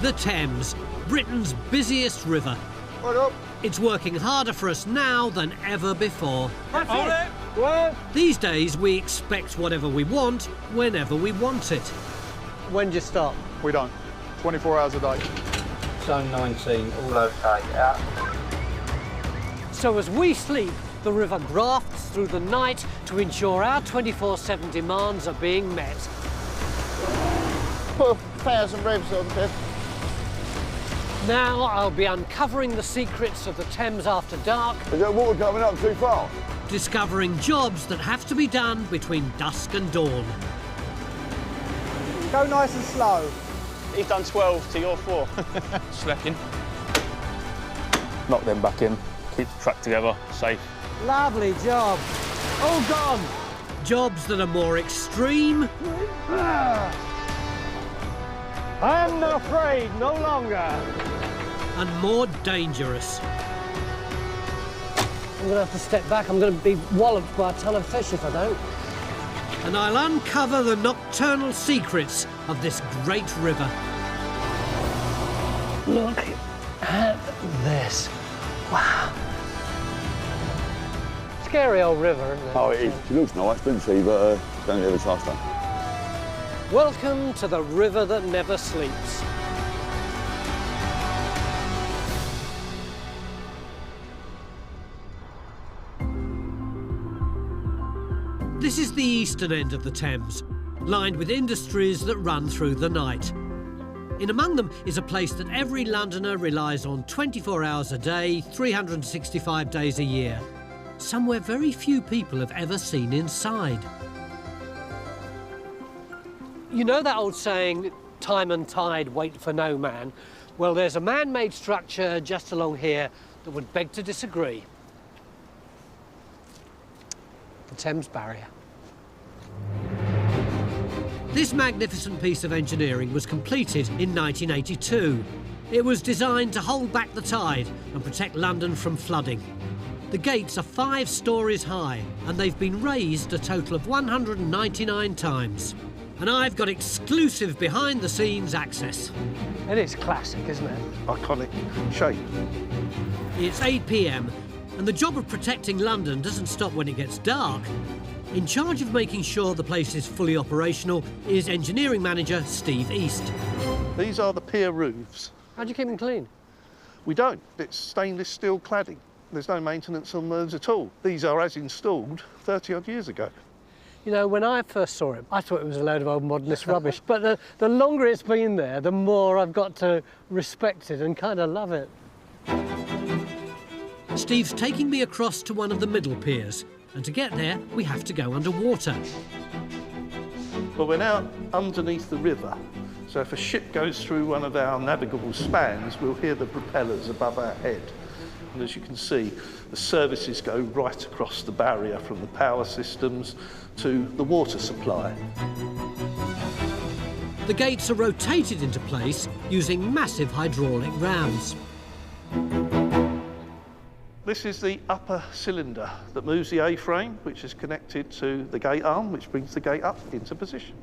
The Thames, Britain's busiest river. Right up. It's working harder for us now than ever before. That's it. Well, These days, we expect whatever we want, whenever we want it. when do you stop? We don't. 24 hours a day. Zone 19, all okay, out. So as we sleep, the river grafts through the night to ensure our 24/7 demands are being met. Put 1,000 revs on, Kev. Now I'll be uncovering the secrets of the Thames after dark, Is that water coming up too far? discovering jobs that have to be done between dusk and dawn. Go nice and slow. He's done 12 to your 4. Slacking. Knock them back in. Keep the track together, safe. Lovely job. All gone. Jobs that are more extreme I'm not afraid, no longer. and more dangerous. I'm going to have to step back. I'm going to be walloped by a ton of fish if I don't. And I'll uncover the nocturnal secrets of this great river. Look at this. Wow. Scary old river, isn't it? Oh, it is. She looks nice, doesn't she? But don't ever trust her. Welcome to the river that never sleeps. This is the eastern end of the Thames, lined with industries that run through the night. In among them is a place that every Londoner relies on 24 hours a day, 365 days a year. Somewhere very few people have ever seen inside. You know that old saying, time and tide wait for no man? Well, there's a man-made structure just along here that would beg to disagree. The Thames Barrier. This magnificent piece of engineering was completed in 1982. It was designed to hold back the tide and protect London from flooding. The gates are 5 stories high and they've been raised a total of 199 times. And I've got exclusive behind-the-scenes access. It is classic, isn't it? Iconic shape. It's 8 p.m. and the job of protecting London doesn't stop when it gets dark. In charge of making sure the place is fully operational is engineering manager Steve East. These are the pier roofs. How do you keep them clean? We don't. It's stainless steel cladding. There's no maintenance on those at all. These are as installed 30-odd years ago. You know, when I first saw it, I thought it was a load of old modernist rubbish. But the longer it's been there, the more I've got to respect it and kind of love it. Steve's taking me across to one of the middle piers. And to get there, we have to go underwater. But we're now underneath the river. So if a ship goes through one of our navigable spans, we'll hear the propellers above our head. And as you can see, the services go right across the barrier from the power systems to the water supply. The gates are rotated into place using massive hydraulic rams. This is the upper cylinder that moves the A-frame, which is connected to the gate arm, which brings the gate up into position.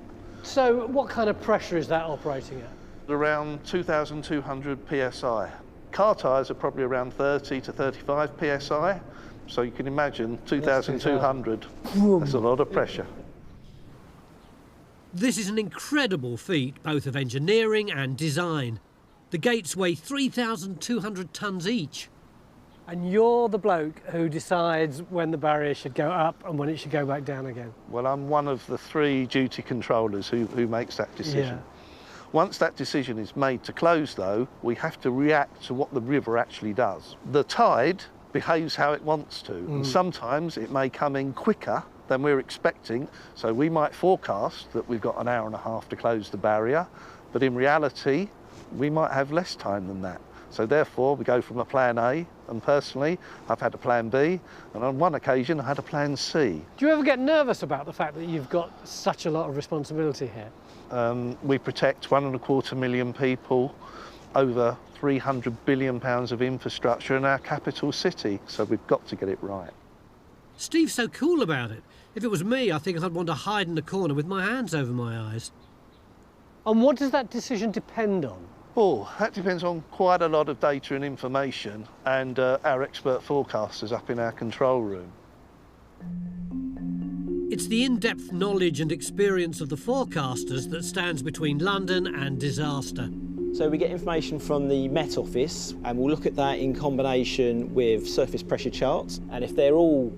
So what kind of pressure is that operating at? Around 2,200 psi. Car tyres are probably around 30 to 35 psi, so you can imagine 2,200. That's a lot of pressure. This is an incredible feat, both of engineering and design. The gates weigh 3,200 tonnes each. And you're the bloke who decides when the barrier should go up and when it should go back down again? Well, I'm one of the 3 duty controllers who makes that decision. Yeah. Once that decision is made to close, though, we have to react to what the river actually does. The tide behaves how it wants to, and sometimes it may come in quicker than we're expecting. So we might forecast that we've got an hour and a half to close the barrier, but in reality, we might have less time than that. So therefore, we go from a plan A, and personally, I've had a plan B, and on one occasion, I had a plan C. Do you ever get nervous about the fact that you've got such a lot of responsibility here? We protect 1.25 million people, over £300 billion of infrastructure in our capital city, so we've got to get it right. Steve's so cool about it. If it was me, I think I'd want to hide in the corner with my hands over my eyes. And what does that decision depend on? Oh, that depends on quite a lot of data and information and our expert forecasters up in our control room. It's the in-depth knowledge and experience of the forecasters that stands between London and disaster. So we get information from the Met Office and we'll look at that in combination with surface pressure charts, and if they're all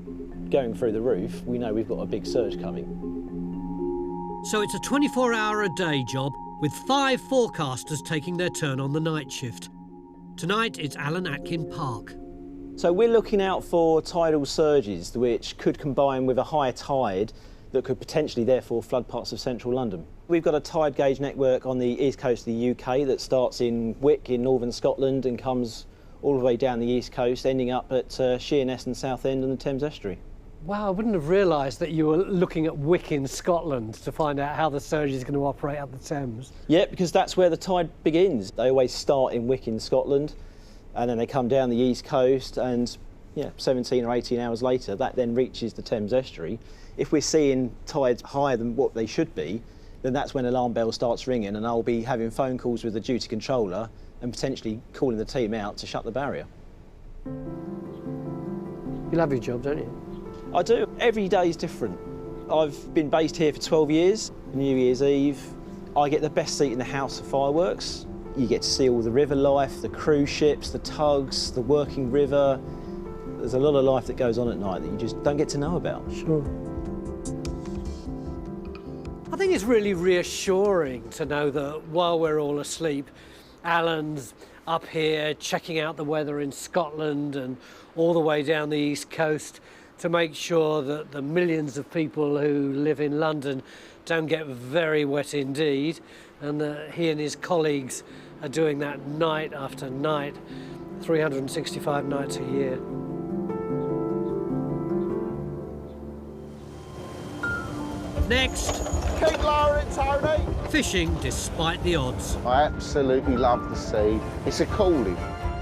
going through the roof, we know we've got a big surge coming. So it's a 24-hour-a-day job with 5 forecasters taking their turn on the night shift. Tonight it's Alan Atkin Park. So we're looking out for tidal surges which could combine with a higher tide that could potentially therefore flood parts of central London. We've got a tide gauge network on the east coast of the UK that starts in Wick in northern Scotland and comes all the way down the east coast, ending up at Sheerness and Southend and the Thames Estuary. Wow, I wouldn't have realised that you were looking at Wick in Scotland to find out how the surge is going to operate up the Thames. Yeah, because that's where the tide begins. They always start in Wick in Scotland and then they come down the east coast and 17 or 18 hours later that then reaches the Thames Estuary. If we're seeing tides higher than what they should be, then that's when alarm bell starts ringing and I'll be having phone calls with the duty controller and potentially calling the team out to shut the barrier. You love your job, don't you? I do. Every day is different. I've been based here for 12 years. New Year's Eve, I get the best seat in the house for fireworks. You get to see all the river life, the cruise ships, the tugs, the working river. There's a lot of life that goes on at night that you just don't get to know about. Sure. I think it's really reassuring to know that while we're all asleep, Alan's up here checking out the weather in Scotland and all the way down the east coast to make sure that the millions of people who live in London don't get very wet indeed, and that he and his colleagues are doing that night after night, 365 nights a year. Next, Keep lowering, Tony. fishing despite the odds. I absolutely love the sea. It's a calling.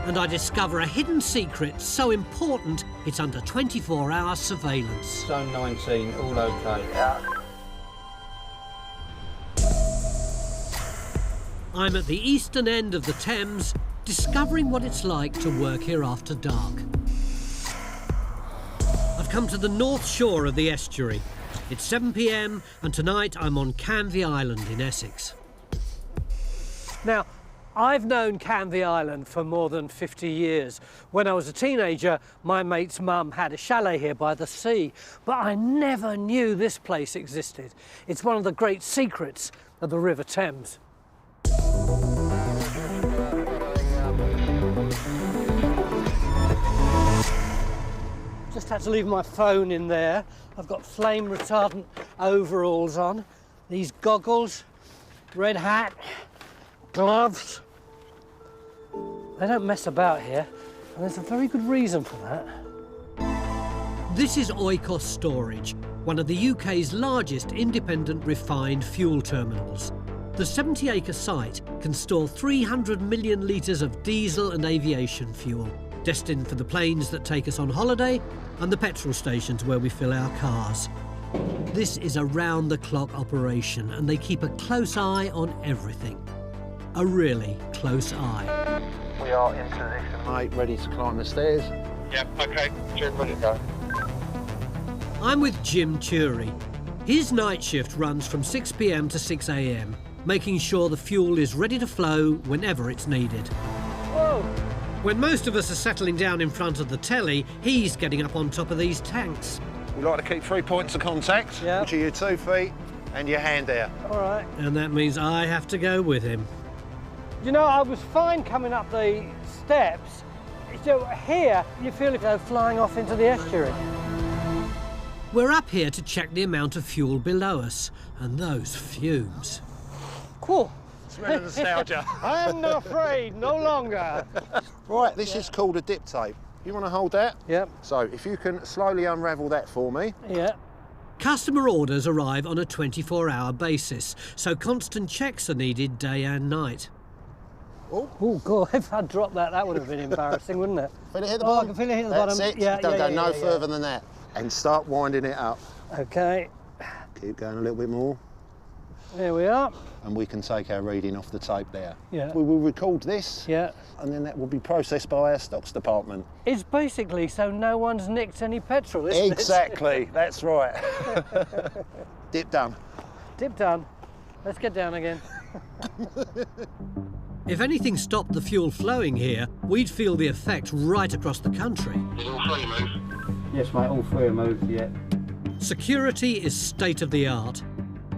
And I discover a hidden secret so important it's under 24-hour surveillance. Zone 19, all okay. Out. I'm at the eastern end of the Thames, discovering what it's like to work here after dark. I've come to the north shore of the estuary. It's 7 p.m. and tonight I'm on Canvey Island in Essex. Now, I've known Canvey Island for more than 50 years. When I was a teenager, my mate's mum had a chalet here by the sea, but I never knew this place existed. It's one of the great secrets of the River Thames. Just had to leave my phone in there. I've got flame retardant overalls on, these goggles, red hat, gloves. They don't mess about here, and there's a very good reason for that. This is Oikos Storage, one of the UK's largest independent refined fuel terminals. The 70-acre site can store 300 million litres of diesel and aviation fuel, destined for the planes that take us on holiday and the petrol stations where we fill our cars. This is a round-the-clock operation, and they keep a close eye on everything. A really close eye. We are in position, mate, ready to climb the stairs. Yeah, okay. Cheers, ready to go. I'm with Jim Chury. His night shift runs from 6 p.m. to 6 a.m, making sure the fuel is ready to flow whenever it's needed. Whoa! When most of us are settling down in front of the telly, he's getting up on top of these tanks. We like to keep 3 points of contact, Yeah. which are your 2 feet and your hand out. All right. And that means I have to go with him. You know, I was fine coming up the steps. So here, you feel as though flying off into the estuary. We're up here to check the amount of fuel below us, and those fumes. Cool. Smell of nostalgia. I am not afraid, no longer. Right, this is called a dip tape. You want to hold that? Yep. So if you can slowly unravel that for me. Yeah. Customer orders arrive on a 24-hour basis, so constant checks are needed day and night. Oh, God, if I dropped that, that would have been embarrassing, wouldn't it? Feel it hit the Oh, bottom? I can feel it hit the That's bottom. it. Yeah, Don't yeah, go yeah, no yeah. further than that. And start winding it up. Okay. Keep going a little bit more. Here we are. and we can take our reading off the tape there. Yeah. We will record this, Yeah. and then that will be processed by our stocks department. It's basically so no one's nicked any petrol, isn't it? Exactly, that's right. Dip done. Dip done. Let's get down again. If anything stopped the fuel flowing here, we'd feel the effect right across the country. Did all three move? Yes, mate, all three are moved yet. Security is state of the art,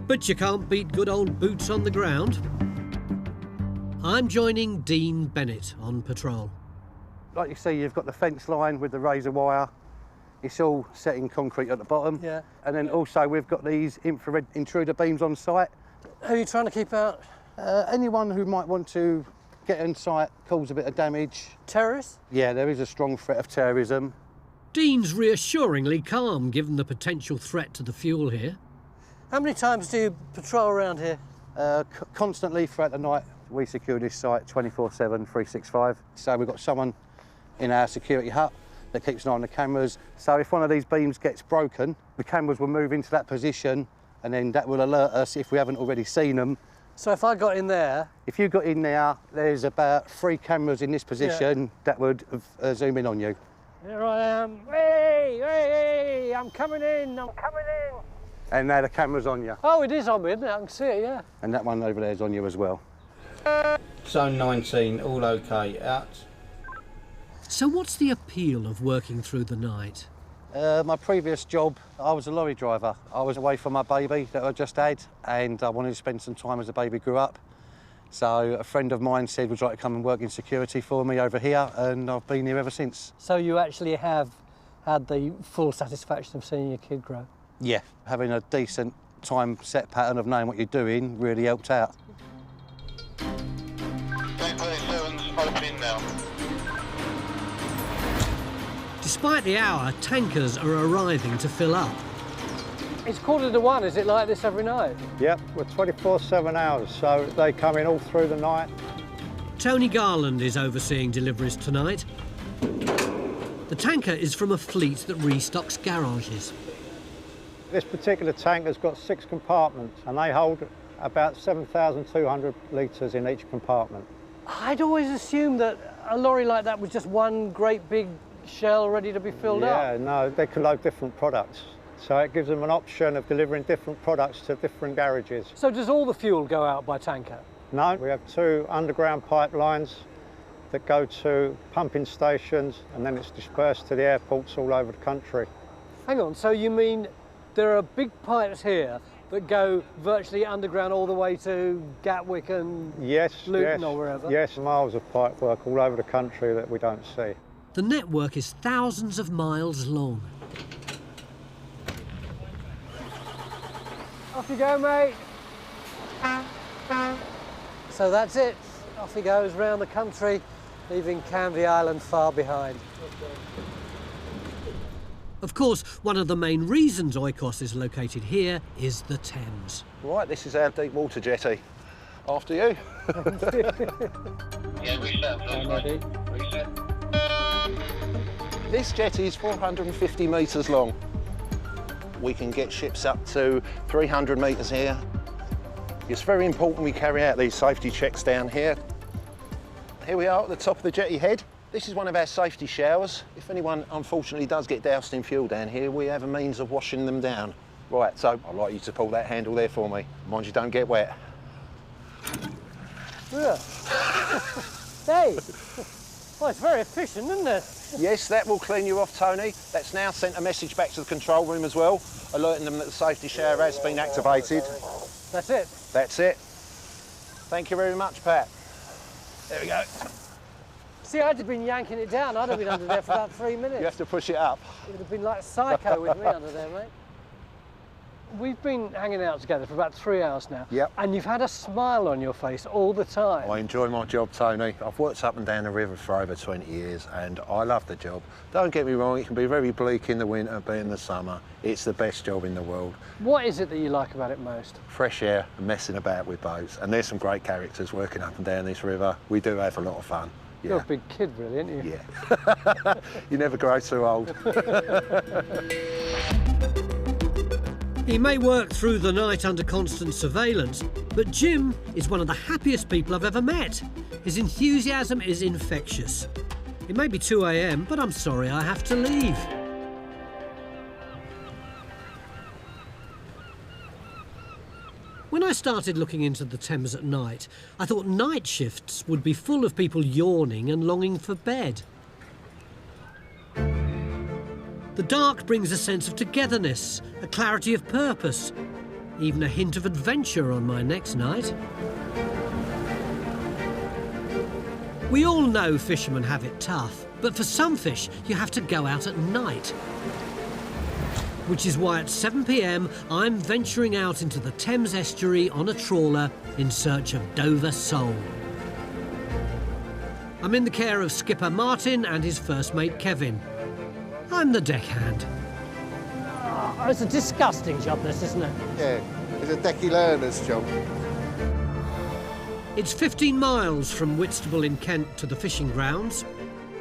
but you can't beat good old boots on the ground. I'm joining Dean Bennett on patrol. Like you see, you've got the fence line with the razor wire. It's all set in concrete at the bottom. Yeah. And then also we've got these infrared intruder beams on site. Who are you trying to keep out? Anyone who might want to get in sight, cause a bit of damage. Terrorists? Yeah, there is a strong threat of terrorism. Dean's reassuringly calm given the potential threat to the fuel here. How many times do you patrol around here? Constantly throughout the night, we secure this site 24/7, 365. So we've got someone in our security hut that keeps an eye on the cameras. So if one of these beams gets broken, the cameras will move into that position, and then that will alert us if we haven't already seen them. So if I got in there... If you got in there, there's about 3 cameras in this position that would zoom in on you. Here I am. Hey, hey, hey, I'm coming in, I'm coming in. And now the camera's on you. Oh, it is on me, isn't it? I can see it, yeah. And that one over there is on you as well. Zone 19, all okay, out. So what's the appeal of working through the night? My previous job, I was a lorry driver. I was away from my baby that I just had, and I wanted to spend some time as the baby grew up. So a friend of mine said, would you like to come and work in security for me over here? And I've been here ever since. So you actually have had the full satisfaction of seeing your kid grow? Yeah, having a decent time set pattern of knowing what you're doing really helped out. 1027's opening now. Despite the hour, tankers are arriving to fill up. It's 1:45, is it like this every night? Yep, we're 24/7 hours, so they come in all through the night. Tony Garland is overseeing deliveries tonight. The tanker is from a fleet that restocks garages. This particular tank has got 6 compartments, and they hold about 7,200 litres in each compartment. I'd always assumed that a lorry like that was just one great big shell ready to be filled up. Yeah, no, they can load different products. So it gives them an option of delivering different products to different garages. So does all the fuel go out by tanker? No, we have 2 underground pipelines that go to pumping stations, and then it's dispersed to the airports all over the country. Hang on, so you mean there are big pipes here that go virtually underground all the way to Gatwick and Luton or wherever? Yes, miles of pipe work all over the country that we don't see. The network is thousands of miles long. Off you go, mate. So that's it. Off he goes round the country, leaving Canvey Island far behind. Of course, one of the main reasons Oikos is located here is the Thames. Right, this is our deep water jetty. After you. Yeah, reset. This jetty is 450 metres long. We can get ships up to 300 metres here. It's very important we carry out these safety checks down here. Here we are at the top of the jetty head. This is one of our safety showers. If anyone unfortunately does get doused in fuel down here, we have a means of washing them down. Right, so I'd like you to pull that handle there for me. Mind you don't get wet. Yeah. Hey! Well, it's very efficient, isn't it? Yes, that will clean you off, Tony. That's now sent a message back to the control room as well, alerting them that the safety shower has been activated. That's it. That's it. Thank you very much, Pat. There we go. See, I'd have been yanking it down. I'd have been under there for about 3 minutes. You have to push it up. It would have been like Psycho with me under there, mate. We've been hanging out together for about 3 hours now. Yep. And you've had a smile on your face all the time. I enjoy my job, Tony. I've worked up and down the river for over 20 years and I love the job. Don't get me wrong, it can be very bleak in the winter, but in the summer, it's the best job in the world. What is it that you like about it most? Fresh air and messing about with boats. And there's some great characters working up and down this river. We do have a lot of fun. Yeah. You're a big kid, really, aren't you? Yeah. You never grow too old. He may work through the night under constant surveillance, but Jim is one of the happiest people I've ever met. His enthusiasm is infectious. It may be 2 a.m, but I'm sorry I have to leave. When I started looking into the Thames at night, I thought night shifts would be full of people yawning and longing for bed. The dark brings a sense of togetherness, a clarity of purpose, even a hint of adventure on my next night. We all know fishermen have it tough, but for some fish you have to go out at night. Which is why at 7 p.m. I'm venturing out into the Thames Estuary on a trawler in search of Dover sole. I'm in the care of skipper Martin and his first mate Kevin. I'm the deckhand. Oh, it's a disgusting job, this, isn't it? Yeah, it's a decky learner's job. It's 15 miles from Whitstable in Kent to the fishing grounds,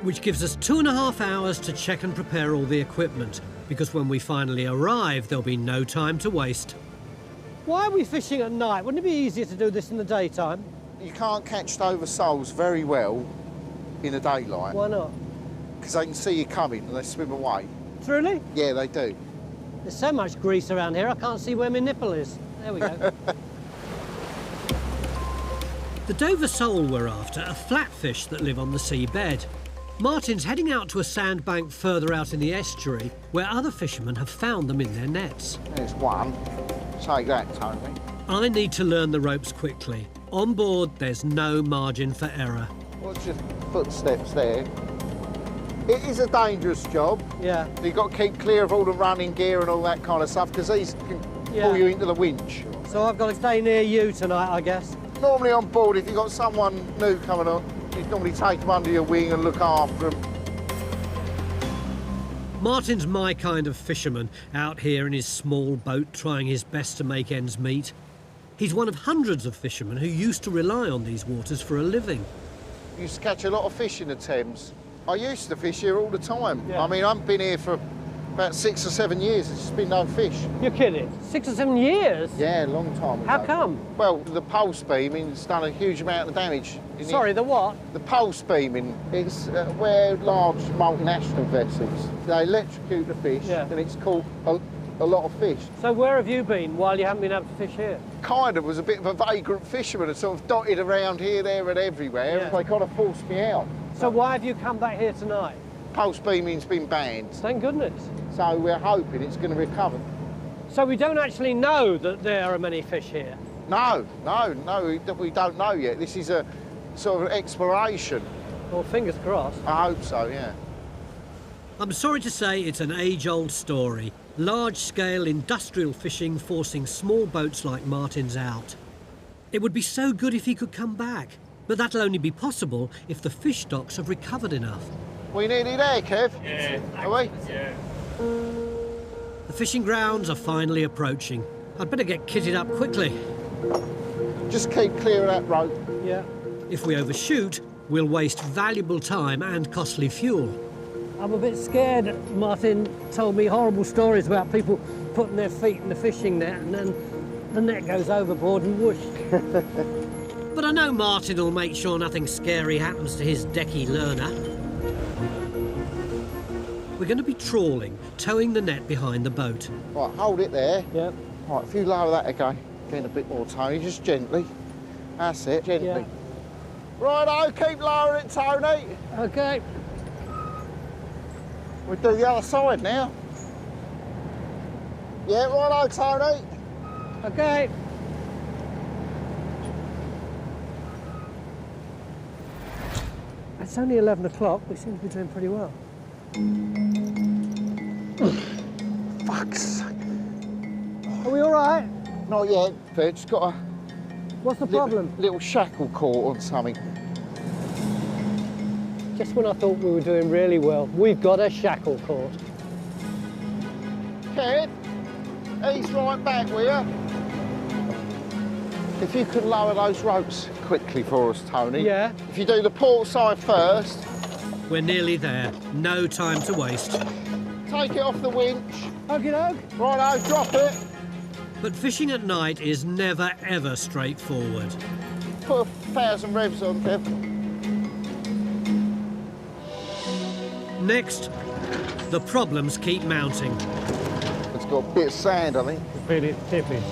which gives us 2.5 hours to check and prepare all the equipment, because when we finally arrive, there'll be no time to waste. Why are we fishing at night? Wouldn't it be easier to do this in the daytime? You can't catch Dover soles very well in the daylight. Why not? Because they can see you coming and they swim away. Truly? Yeah, they do. There's so much grease around here, I can't see where my nipple is. There we go. The Dover sole we're after are flatfish that live on the seabed. Martin's heading out to a sandbank further out in the estuary, where other fishermen have found them in their nets. There's one. Take that, Tony. I need to learn the ropes quickly. On board, there's no margin for error. Watch your footsteps there. It is a dangerous job. Yeah. You've got to keep clear of all the running gear and all that kind of stuff, because these can pull you into the winch. So I've got to stay near you tonight, I guess? Normally on board, if you've got someone new coming on, you normally take them under your wing and look after them. Martin's my kind of fisherman, out here in his small boat trying his best to make ends meet. He's one of hundreds of fishermen who used to rely on these waters for a living. You used to catch a lot of fish in the Thames. I used to fish here all the time. Yeah. I mean, I've been here for about 6 or 7 years. There's just been no fish. You're kidding? 6 or 7 years? Yeah, a long time ago. How come? Well, the pulse beaming's done a huge amount of damage. Sorry, the what? The pulse beaming. It's where large multinational vessels, they electrocute the fish and it's caught a lot of fish. So where have you been while you haven't been able to fish here? Kind of was a bit of a vagrant fisherman and sort of dotted around here, there and everywhere. Yeah. They kind of forced me out. So why have you come back here tonight? Pulse beaming's been banned. Thank goodness. So we're hoping it's going to recover. So we don't actually know that there are many fish here? No, we don't know yet. This is a sort of exploration. Well, fingers crossed. I hope so, yeah. I'm sorry to say it's an age-old story. Large-scale industrial fishing forcing small boats like Martin's out. It would be so good if he could come back, but that'll only be possible if the fish stocks have recovered enough. We nearly there, Kev? Yeah. Are we? Yeah. The fishing grounds are finally approaching. I'd better get kitted up quickly. Just keep clear of that rope. Yeah. If we overshoot, we'll waste valuable time and costly fuel. I'm a bit scared. Martin told me horrible stories about people putting their feet in the fishing net and then the net goes overboard and whoosh. But I know Martin will make sure nothing scary happens to his decky learner. We're going to be trawling, towing the net behind the boat. Right, hold it there. Yeah. Right, if you lower that again, getting a bit more, Tony, just gently. That's it, gently. Yeah. Righto, keep lowering it, Tony. Okay. We'll do the other side now. Yeah, righto, Tony. Okay. It's only 11 o'clock. We seem to be doing pretty well. Fuck's sake. Are we all right? Not yet, Fed. Just got a What's the problem? little shackle caught on something. Just when I thought we were doing really well, we've got a shackle caught. Kev, ease right back, will you? If you could lower those ropes quickly for us, Tony. Yeah. If you do the port side first. We're nearly there. No time to waste. Take it off the winch. Okie doke. Righto, drop it. But fishing at night is never ever straightforward. Put 1,000 revs on, Kev. Next, the problems keep mounting. It's got a bit of sand, I think. Really tippy.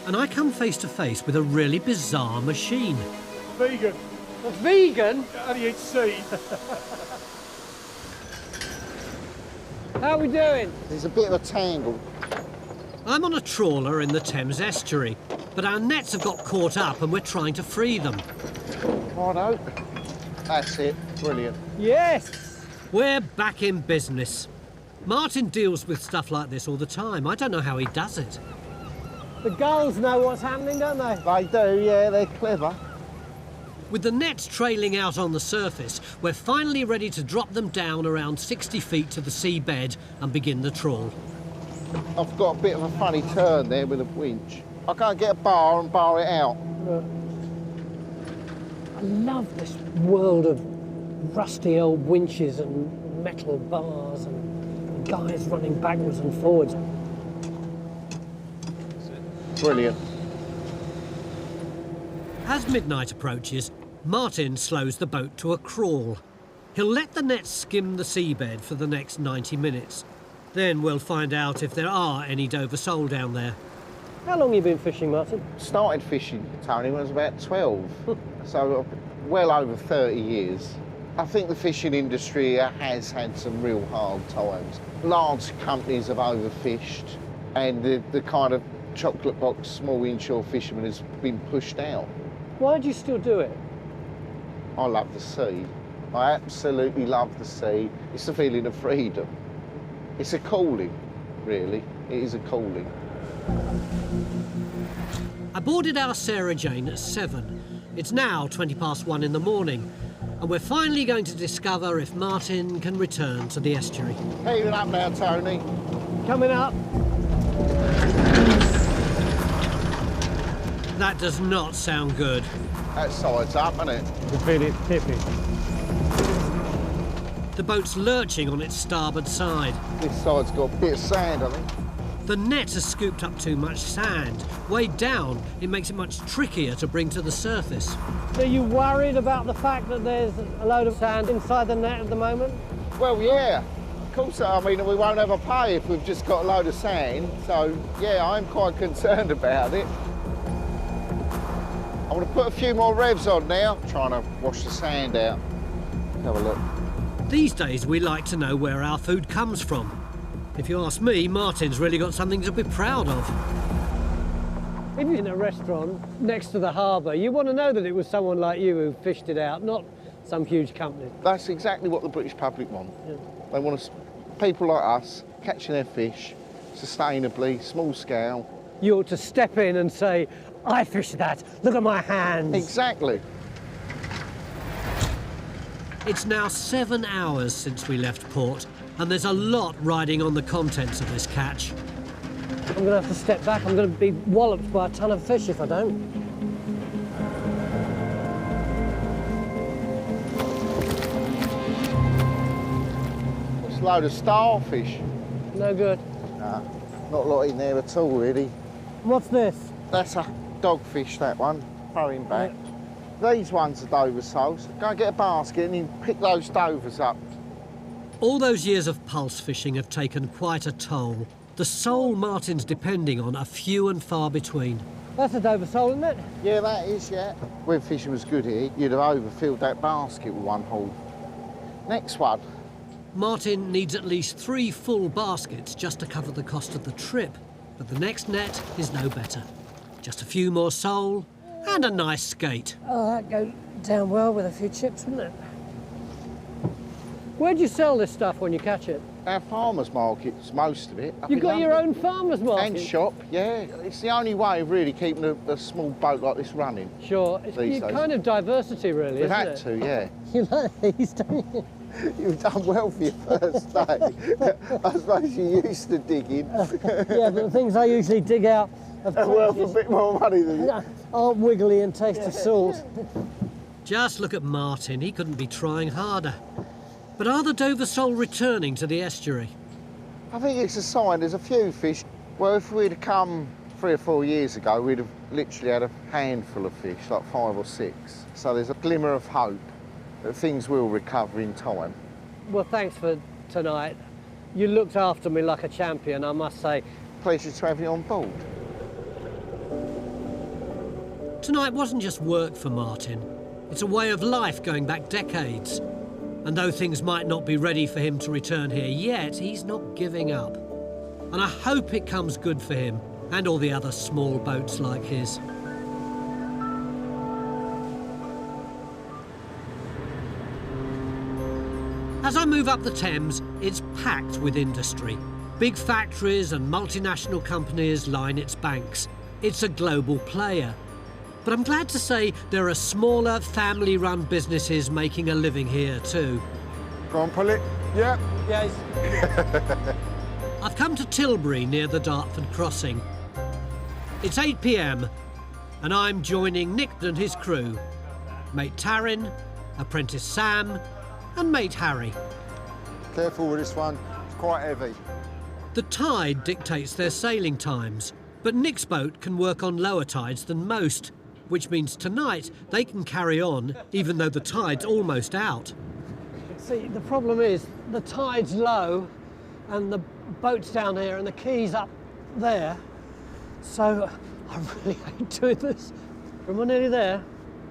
And I come face to face with a really bizarre machine. Vegan. What's vegan? Only eat seed. How are we doing? There's a bit of a tangle. I'm on a trawler in the Thames Estuary, but our nets have got caught up and we're trying to free them. Righto. That's it. Brilliant. Yes! We're back in business. Martin deals with stuff like this all the time. I don't know how he does it. The gulls know what's happening, don't they? They do, yeah, they're clever. With the nets trailing out on the surface, we're finally ready to drop them down around 60 feet to the seabed and begin the trawl. I've got a bit of a funny turn there with a winch. I can't get a bar and bar it out. I love this world of rusty old winches and metal bars and guys running backwards and forwards. Brilliant. As midnight approaches, Martin slows the boat to a crawl. He'll let the net skim the seabed for the next 90 minutes. Then we'll find out if there are any Dover sole down there. How long have you been fishing, Martin? Started fishing, Tony, when I was about 12. So well over 30 years. I think the fishing industry has had some real hard times. Large companies have overfished and the kind of chocolate box small inshore fisherman has been pushed out. Why do you still do it? I love the sea. I absolutely love the sea. It's the feeling of freedom. It's a calling, really. It is a calling. I boarded our Sarah Jane at 7. It's now 1:20 in the morning, and we're finally going to discover if Martin can return to the estuary. Heaving up now, Tony. Coming up. That does not sound good. That side's up, isn't it? It's really tippy. The boat's lurching on its starboard side. This side's got a bit of sand, I think. The net has scooped up too much sand. Weighed down, it makes it much trickier to bring to the surface. Are you worried about the fact that there's a load of sand inside the net at the moment? Well, yeah. Of course, I mean, we won't have a pay if we've just got a load of sand. So, yeah, I'm quite concerned about it. I'm going to put a few more revs on now, trying to wash the sand out. Have a look. These days, we like to know where our food comes from. If you ask me, Martin's really got something to be proud of. If you're in a restaurant next to the harbour, you want to know that it was someone like you who fished it out, not some huge company. That's exactly what the British public want. Yeah. They want people like us catching their fish sustainably, small scale. You ought to step in and say, I fished that, look at my hands. Exactly. It's now 7 hours since we left port, and there's a lot riding on the contents of this catch. I'm going to have to step back. I'm going to be walloped by a ton of fish if I don't. It's a load of starfish. No good. Nah, not a lot in there at all, really. What's this? That's a dogfish, that one. Throw him back. These ones are Dover soles. Go and get a basket and you pick those Dovers up. All those years of pulse fishing have taken quite a toll. The sole Martin's depending on are few and far between. That's a Dover sole, isn't it? Yeah, that is, yeah. When fishing was good here, you'd have overfilled that basket with one haul. Next one. Martin needs at least 3 full baskets just to cover the cost of the trip, but the next net is no better. Just a few more sole and a nice skate. Oh, that goes down well with a few chips, wouldn't it? Where do you sell this stuff when you catch it? Our farmers markets, most of it. You've got your own farmers market? And shop, yeah. It's the only way of really keeping a small boat like this running. Sure. It's kind of diversity, really, We've isn't had to, yeah. You like these, don't you? You've done well for your first day. I suppose you're used to digging. Yeah, but the things I usually dig out are worth a bit more money than you. Aren't wiggly and taste of salt. Just look at Martin, he couldn't be trying harder. But are the Dover sole returning to the estuary? I think it's a sign there's a few fish. Well, if we'd come 3 or 4 years ago, we'd have literally had a handful of fish, like 5 or 6. So there's a glimmer of hope that things will recover in time. Well, thanks for tonight. You looked after me like a champion, I must say. Pleasure to have you on board. Tonight wasn't just work for Martin. It's a way of life going back decades. And though things might not be ready for him to return here yet, he's not giving up. And I hope it comes good for him and all the other small boats like his. As I move up the Thames, it's packed with industry. Big factories and multinational companies line its banks. It's a global player. But I'm glad to say there are smaller, family-run businesses making a living here too. Go on, pull it. Yeah. Yes. I've come to Tilbury near the Dartford crossing. It's 8 p.m. and I'm joining Nick and his crew. Mate Taryn, apprentice Sam and mate Harry. Careful with this one, it's quite heavy. The tide dictates their sailing times, but Nick's boat can work on lower tides than most, which means tonight they can carry on even though the tide's almost out. See, the problem is the tide's low and the boat's down here and the quay's up there. So I really hate doing this. Am I nearly there?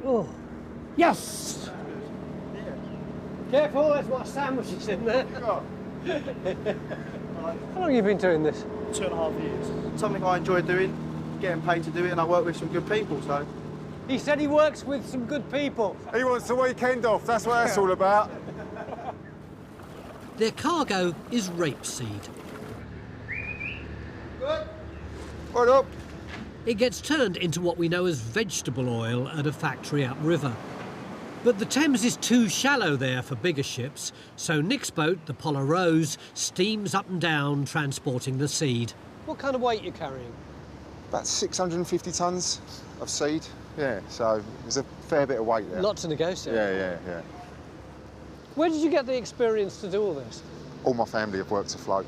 Oh, yes! Careful, there's my sandwiches in there. How long have you been doing this? 2.5 years. Something I enjoy doing, getting paid to do it, and I work with some good people, so. He said he works with some good people. He wants the weekend off, that's what that's all about. Their cargo is rapeseed. Good. Right up. It gets turned into what we know as vegetable oil at a factory upriver. But the Thames is too shallow there for bigger ships, so Nick's boat, the Polar Rose, steams up and down transporting the seed. What kind of weight are you carrying? About 650 tonnes of seed. Yeah, so there's a fair bit of weight there. Lot to negotiate. Yeah. Where did you get the experience to do all this? All my family have worked afloat.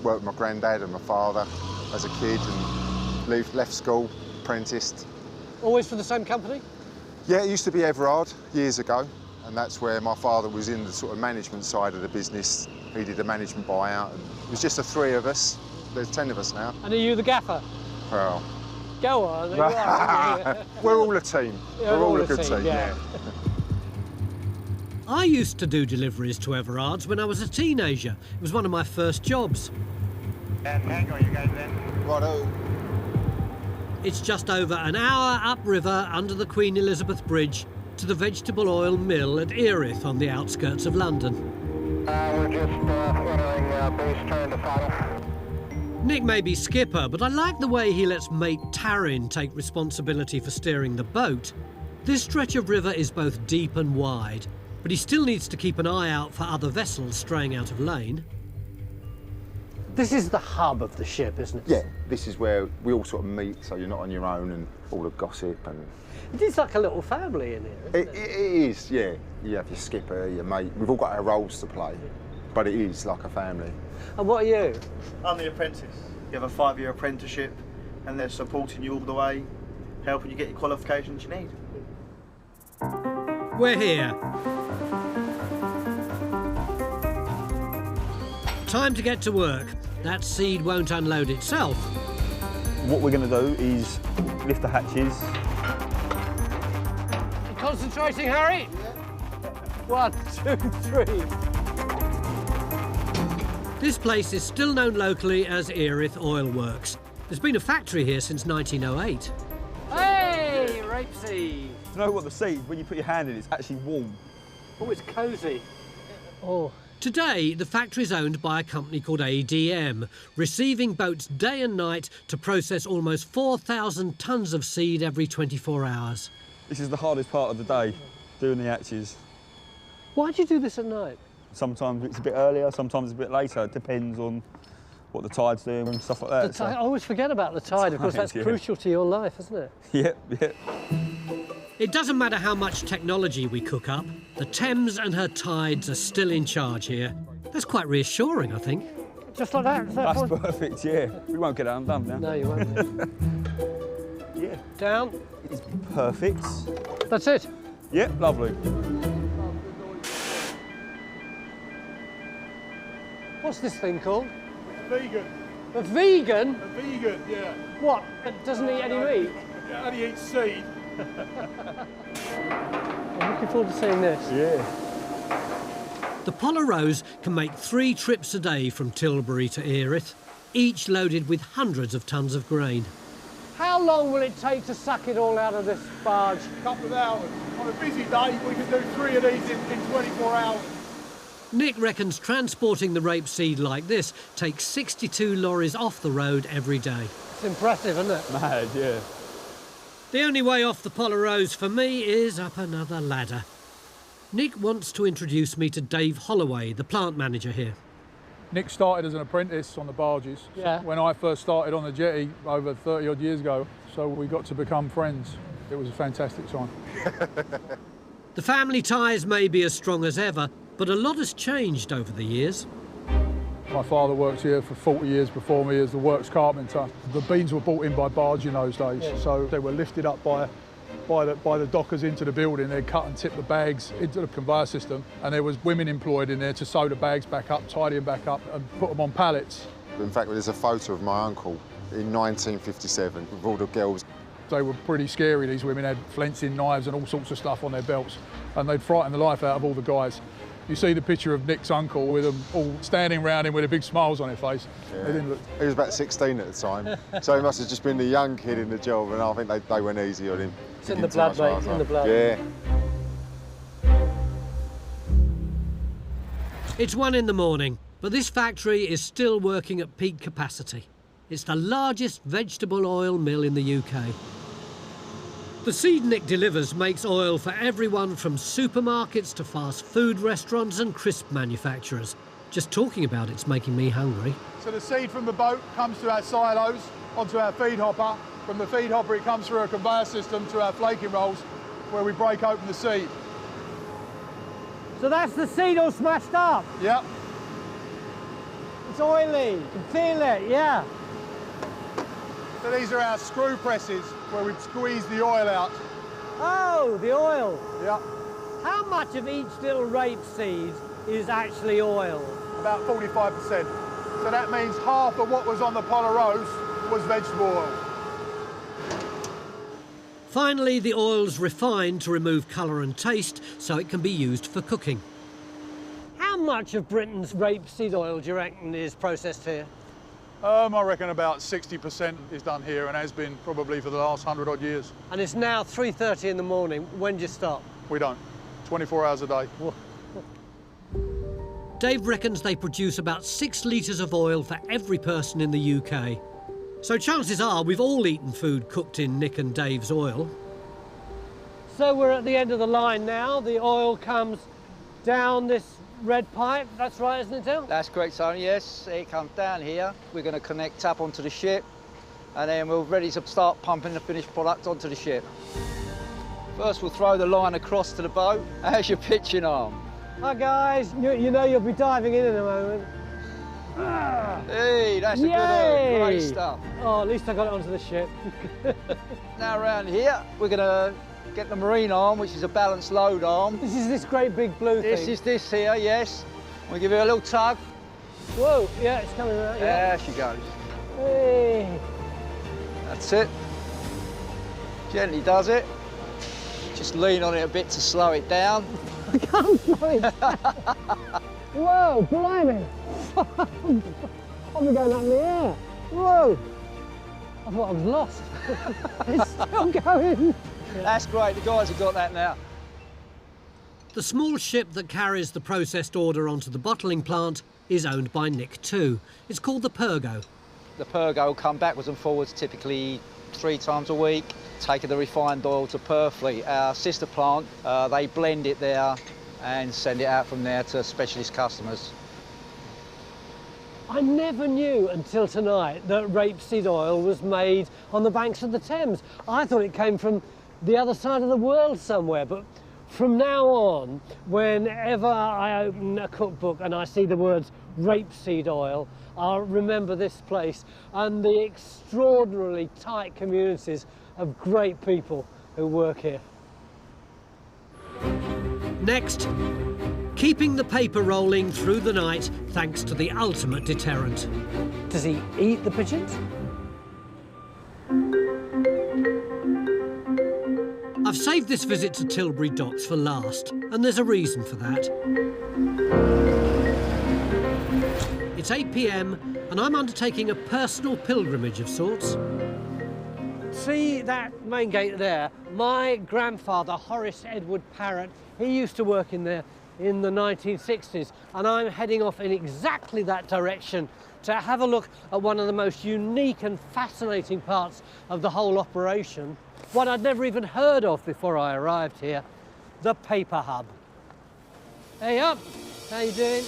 Worked with my granddad and my father as a kid and left school, apprenticed. Always for the same company? Yeah, it used to be Everard years ago, and that's where my father was in the sort of management side of the business. He did the management buyout, and it was just the 3 of us. There's 10 of us now. And are you the gaffer? Well, go on, there you are. We're all a team. Yeah, we're all a good team, yeah. I used to do deliveries to Everard's when I was a teenager. It was one of my first jobs. Tango, you guys in? Righto. It's just over an hour upriver under the Queen Elizabeth Bridge to the vegetable oil mill at Erith on the outskirts of London. We're just entering base turn to tidal. Nick may be skipper, but I like the way he lets mate Taryn take responsibility for steering the boat. This stretch of river is both deep and wide, but he still needs to keep an eye out for other vessels straying out of lane. This is the hub of the ship, isn't it? Yeah, this is where we all sort of meet, so you're not on your own and all the gossip and... It is like a little family in here, isn't it? It is, yeah. You have your skipper, your mate. We've all got our roles to play, but it is like a family. And what are you? I'm the apprentice. You have a 5-year apprenticeship, and they're supporting you all the way, helping you get your qualifications you need. We're here. Time to get to work. That seed won't unload itself. What we're going to do is lift the hatches. You concentrating, Harry? Yeah. 1, 2, 3. This place is still known locally as Erith Oil Works. There's been a factory here since 1908. Hey, rapeseed! Do you know what the seed, when you put your hand in, it's actually warm. Oh, it's cosy. Oh. Today, the factory is owned by a company called ADM, receiving boats day and night to process almost 4,000 tonnes of seed every 24 hours. This is the hardest part of the day, doing the hatches. Why do you do this at night? Sometimes it's a bit earlier, sometimes it's a bit later. It depends on what the tide's doing and stuff like that. I always forget about the tide, of course, that's crucial to your life, isn't it? Yep. It doesn't matter how much technology we cook up, the Thames and her tides are still in charge here. That's quite reassuring, I think. Just like that? That's perfect, yeah. We won't get it undone now. No, you won't. Down. It's perfect. That's it. Yep, lovely. What's this thing called? Vegan. A vegan? A vegan, yeah. What? It doesn't eat any meat? It only eats seed. I'm looking forward to seeing this. Yeah. The Polar Rose can make 3 trips a day from Tilbury to Erith, each loaded with hundreds of tons of grain. How long will it take to suck it all out of this barge? A couple of hours. On a busy day, we can do 3 of these in 24 hours. Nick reckons transporting the rapeseed like this takes 62 lorries off the road every day. It's impressive, isn't it? Mad, yeah. The only way off the Polar Rose for me is up another ladder. Nick wants to introduce me to Dave Holloway, the plant manager here. Nick started as an apprentice on the barges. Yeah. When I first started on the jetty over 30 odd years ago, so we got to become friends. It was a fantastic time. The family ties may be as strong as ever, but a lot has changed over the years. My father worked here for 40 years before me as the works carpenter. The beans were brought in by barge in those days, so they were lifted up by the dockers into the building. They'd cut and tip the bags into the conveyor system, and there was women employed in there to sew the bags back up, tidy them back up and put them on pallets. In fact, there's a photo of my uncle in 1957 with all the girls. They were pretty scary. These women had flensing knives and all sorts of stuff on their belts, and they'd frighten the life out of all the guys. You see the picture of Nick's uncle with them all standing around him with their big smiles on their face. Yeah. They didn't look... He was about 16 at the time, so he must have just been the young kid in the job, and I think they went easy on him. It's in the blood, mate, it's in the blood. Yeah. It's 1 in the morning, but this factory is still working at peak capacity. It's the largest vegetable oil mill in the UK. The seed Nick delivers makes oil for everyone from supermarkets to fast food restaurants and crisp manufacturers. Just talking about it's making me hungry. So the seed from the boat comes to our silos, onto our feed hopper. From the feed hopper it comes through a conveyor system to our flaking rolls, where we break open the seed. So that's the seed all smashed up? Yep. It's oily, you can feel it, yeah. So these are our screw presses, where we squeeze the oil out. Oh, the oil. Yep. How much of each little rapeseed is actually oil? About 45%. So that means half of what was on the Polar Rose was vegetable oil. Finally, the oil's refined to remove colour and taste so it can be used for cooking. How much of Britain's rapeseed oil do you reckon is processed here? I reckon about 60% is done here and has been probably for the last 100 odd years. And it's now 3:30 in the morning. When do you stop? We don't. 24 hours a day. Dave reckons they produce about 6 litres of oil for every person in the UK. So chances are we've all eaten food cooked in Nick and Dave's oil. So we're at the end of the line now. The oil comes down this red pipe. That's right, isn't it, Tim? That's correct, Tony, yes. It comes down here. We're going to connect up onto the ship, and then we're ready to start pumping the finished product onto the ship. First, we'll throw the line across to the boat. How's your pitching arm? Hi, guys. You know you'll be diving in a moment. Hey, that's a good hook. Great stuff. Oh, at least I got it onto the ship. Now around here, we're going to get the marine arm, which is a balanced load arm. This is this great big blue thing. This is this here, yes. We'll give it a little tug. Whoa, yeah, it's coming out. Yeah. There she goes. Hey. That's it. Gently does it. Just lean on it a bit to slow it down. I can't slow it down. Whoa, blimey. I'll be going up in the air. Whoa. I thought I was lost. It's still going. That's great, the guys have got that now. The small ship that carries the processed order onto the bottling plant is owned by Nick too. It's called the Pergo. The Pergo will come backwards and forwards typically 3 times a week, taking the refined oil to Purfleet, our sister plant. They blend it there and send it out from there to specialist customers. I never knew until tonight that rapeseed oil was made on the banks of the Thames. I thought it came from the other side of the world somewhere, but from now on, whenever I open a cookbook and I see the words rapeseed oil, I'll remember this place and the extraordinarily tight communities of great people who work here. Next, keeping the paper rolling through the night thanks to the ultimate deterrent. Does he eat the pigeons? I've saved this visit to Tilbury Docks for last, and there's a reason for that. It's 8 p.m, and I'm undertaking a personal pilgrimage of sorts. See that main gate there? My grandfather, Horace Edward Parrott, he used to work in there in the 1960s, and I'm heading off in exactly that direction to have a look at one of the most unique and fascinating parts of the whole operation, what I'd never even heard of before I arrived here, the paper hub. Hey up, how you doing?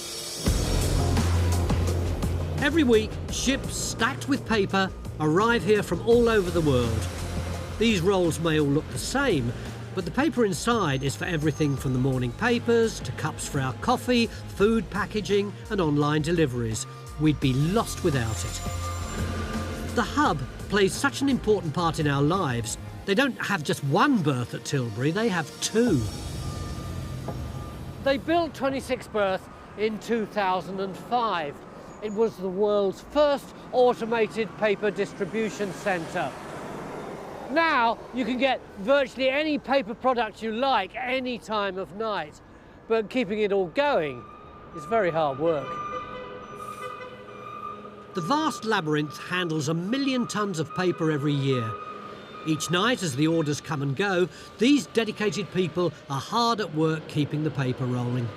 Every week, ships stacked with paper arrive here from all over the world. These rolls may all look the same, but the paper inside is for everything from the morning papers to cups for our coffee, food packaging and online deliveries. We'd be lost without it. The hub plays such an important part in our lives. They don't have just one berth at Tilbury, they have two. They built 26 berths in 2005. It was the world's first automated paper distribution centre. Now you can get virtually any paper product you like any time of night, but keeping it all going is very hard work. The vast labyrinth handles 1 million tonnes of paper every year. Each night, as the orders come and go, these dedicated people are hard at work keeping the paper rolling.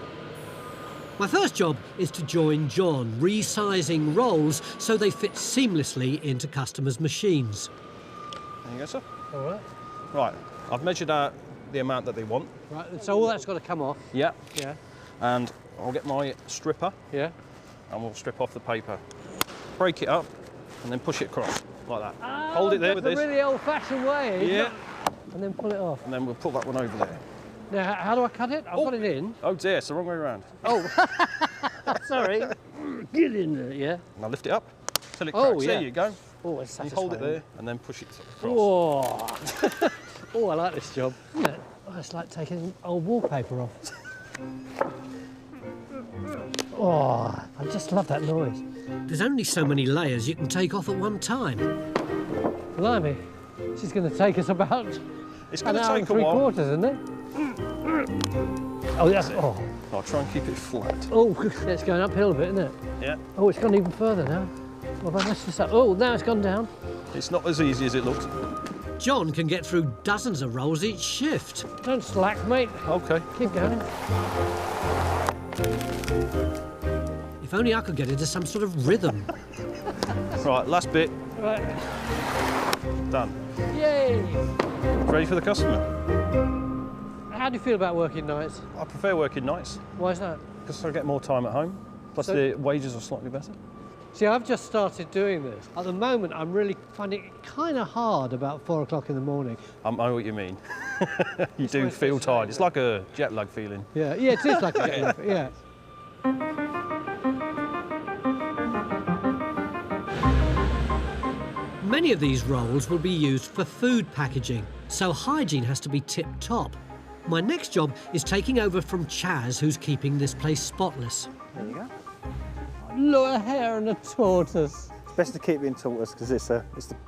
My first job is to join John, resizing rolls so they fit seamlessly into customers' machines. There you go, sir. All right. Right, I've measured out the amount that they want. Right, so all that's got to come off. Yeah. Yeah. And I'll get my stripper. Yeah. And we'll strip off the paper. Break it up and then push it across, like that. Oh, Hold it there with this. That's a really old-fashioned way. Yeah. And then pull it off. And then we'll put that one over there. Now, how do I cut it? I've got it in. Oh dear, it's the wrong way around. Oh, sorry. Get in there, yeah. Now lift it up till it cracks. Oh, yeah. There you go. Oh, it's you satisfying. hold it there and then push it across. Oh, oh, I like this job. Isn't it? Oh, it's like taking old wallpaper off. Oh, I just love that noise. There's only so many layers you can take off at one time. Blimey, this is going to take us about It's an going to hour take and a while. 3/4, isn't it? Oh, that's, oh. I'll try and keep it flat. Oh, it's going uphill a bit, isn't it? Yeah. Oh, it's gone even further now. Well, I messed this up. Oh, now it's gone down. It's not as easy as it looks. John can get through dozens of rolls each shift. Don't slack, mate. Okay. Keep going. If only I could get into some sort of rhythm. Right, last bit. Right. Done. Yay! Ready for the customer. How do you feel about working nights? I prefer working nights. Why is that? Because I get more time at home. Plus So- the wages are slightly better. See, I've just started doing this. At the moment, I'm really finding it kind of hard about 4 o'clock in the morning. I know what you mean. You do feel tired. It's like a jet lag feeling. Yeah, it is like a yeah. Many of these rolls will be used for food packaging, so hygiene has to be tip-top. My next job is taking over from Chaz, who's keeping this place spotless. There you go. Look, a hare and a tortoise. It's best to keep it in tortoise because it's the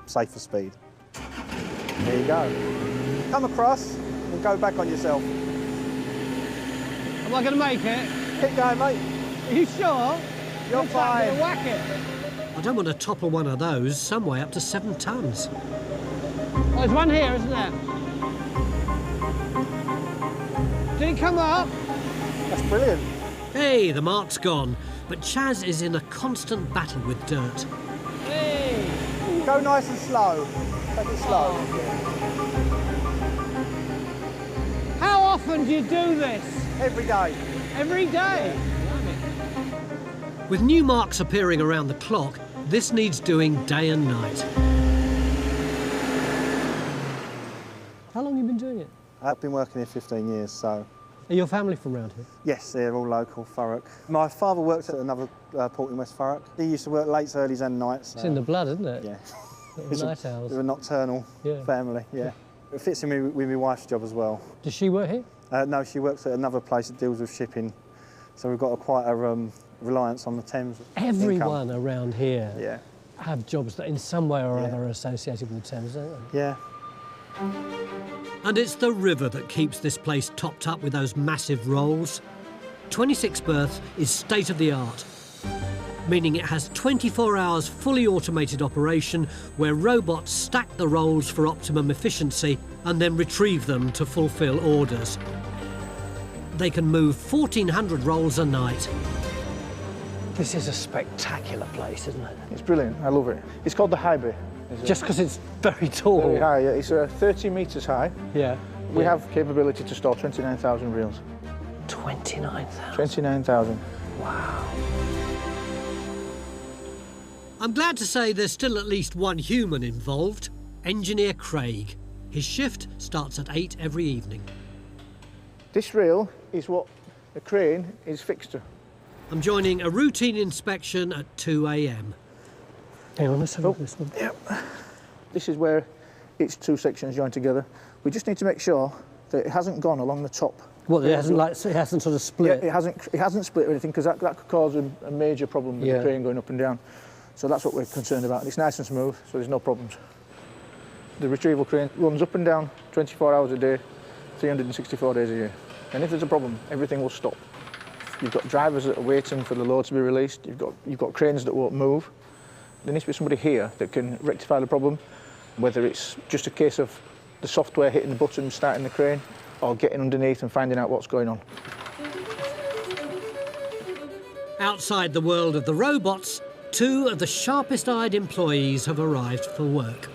safer speed. There you go. Come across and go back on yourself. Am I going to make it? Keep going, mate. Are you sure? You're Looks like I'm fine. gonna whack it. I don't want to topple one of those, some weigh up to 7 tonnes. Oh, there's one here, isn't there? Did it come up? That's brilliant. Hey, the mark's gone, but Chaz is in a constant battle with dirt. Hey! Go nice and slow. Take it slow. How often do you do this? Every day. Every day? With new marks appearing around the clock, this needs doing day and night. How long have you been doing it? I've been working here 15 years, so... Are your family from around here? Yes, they're all local, Thurrock. My father worked at another port in West Thurrock. He used to work late, earlys and nights. It's in the blood, isn't it? Yeah. Night owls. We're a nocturnal family, yeah. It fits in with my wife's job as well. Does she work here? No, she works at another place that deals with shipping. So we've got quite a reliance on the Thames. Everyone around here have jobs that in some way or other are associated with the Thames, don't they? Yeah. And it's the river that keeps this place topped up with those massive rolls. 26 berth is state-of-the-art, meaning it has 24 hours fully automated operation where robots stack the rolls for optimum efficiency and then retrieve them to fulfil orders. They can move 1,400 rolls a night. This is a spectacular place, isn't it? It's brilliant, I love it. It's called the High Bay. Just because it's very tall. Very high, yeah. It's 30 metres high. Yeah. We have capability to store 29,000 reels. 29,000? 29,000. Wow. I'm glad to say there's still at least one human involved, engineer Craig. His shift starts at 8 every evening. This reel is what the crane is fixed to. I'm joining a routine inspection at 2 a.m. Hang on, let's have a look at this one. Yep. This is where it's two sections joined together. We just need to make sure that it hasn't gone along the top. What, it hasn't sort of split? Yeah, it hasn't split or anything, because that could cause a major problem with the crane going up and down. So that's what we're concerned about. It's nice and smooth, so there's no problems. The retrieval crane runs up and down 24 hours a day, 364 days a year. And if there's a problem, everything will stop. You've got drivers that are waiting for the load to be released. You've got cranes that won't move. There needs to be somebody here that can rectify the problem, whether it's just a case of the software hitting the button, starting the crane, or getting underneath and finding out what's going on. Outside the world of the robots, two of the sharpest-eyed employees have arrived for work.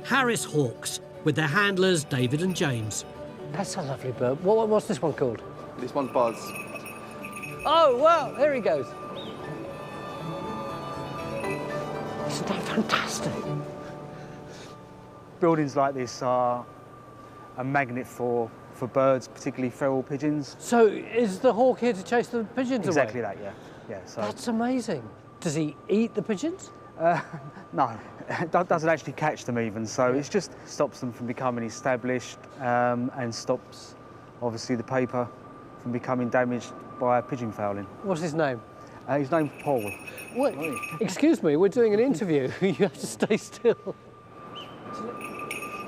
Harris Hawks, with their handlers David and James. That's a lovely bird. What's this one called? This one's Buzz. Oh, wow, there he goes. Isn't that fantastic? Buildings like this are a magnet for birds, particularly feral pigeons. So is the hawk here to chase the pigeons away? Exactly that, yeah. So that's amazing. Does he eat the pigeons? No, it doesn't actually catch them even, so it just stops them from becoming established and stops, obviously, the paper from becoming damaged by pigeon fouling. What's his name? His name's Paul. What? Excuse me, we're doing an interview. You have to stay still.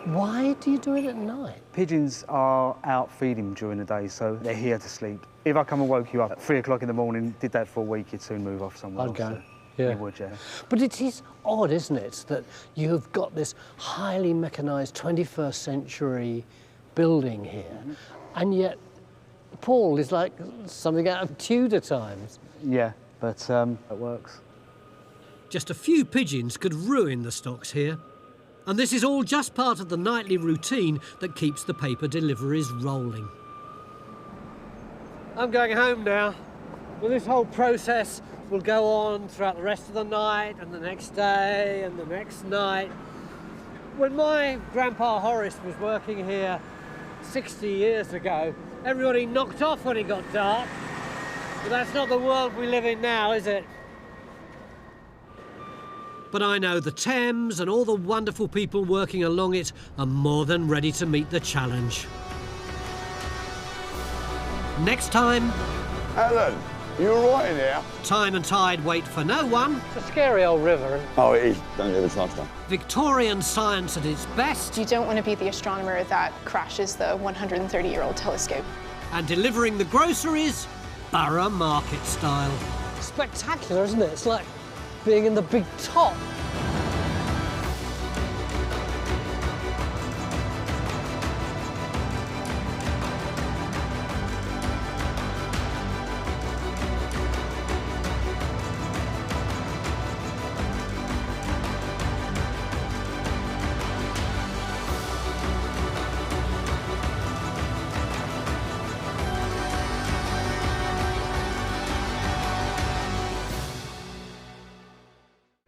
Why do you do it at night? Pigeons are out feeding during the day, so they're here to sleep. If I come and woke you up at 3 o'clock in the morning, did that for a week, you'd soon move off somewhere else. I'd go. So yeah. You would, yeah. But it is odd, isn't it, that you've got this highly mechanised 21st century building here, and yet Paul is like something out of Tudor times. Yeah, but it works. Just a few pigeons could ruin the stocks here. And this is all just part of the nightly routine that keeps the paper deliveries rolling. I'm going home now. Well, this whole process will go on throughout the rest of the night and the next day and the next night. When my grandpa Horace was working here 60 years ago, everybody knocked off when it got dark. But that's not the world we live in now, is it? But I know the Thames and all the wonderful people working along it are more than ready to meet the challenge. Next time... Alan, you all right in here? Time and tide wait for no one. It's a scary old river. Oh, it is. Don't ever trust them. Victorian science at its best. You don't want to be the astronomer that crashes the 130-year-old telescope. And delivering the groceries, Borough Market style. Spectacular, isn't it? It's like being in the big top.